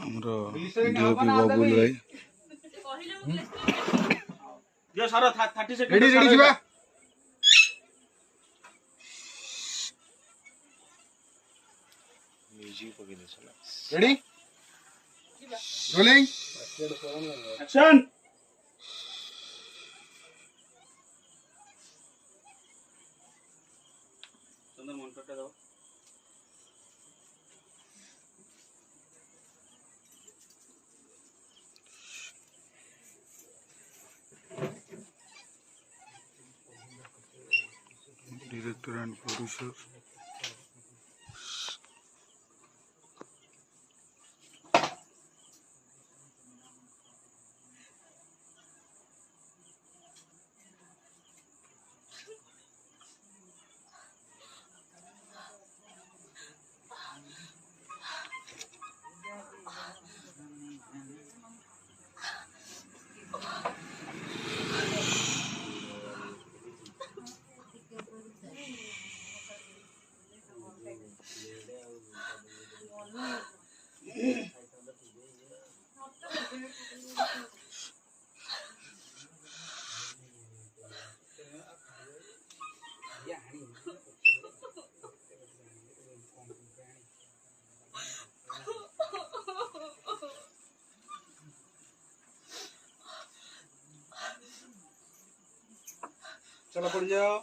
हमरो डीओपी बबुल भाई जो sir 30 second ready ready Shiva music पके दे चला ready rolling action Chandan monitor दाও डायरेक्टर एंड प्रोड्यूसर चलो पड़ जाओ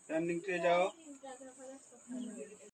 टर्निंग पे जाओ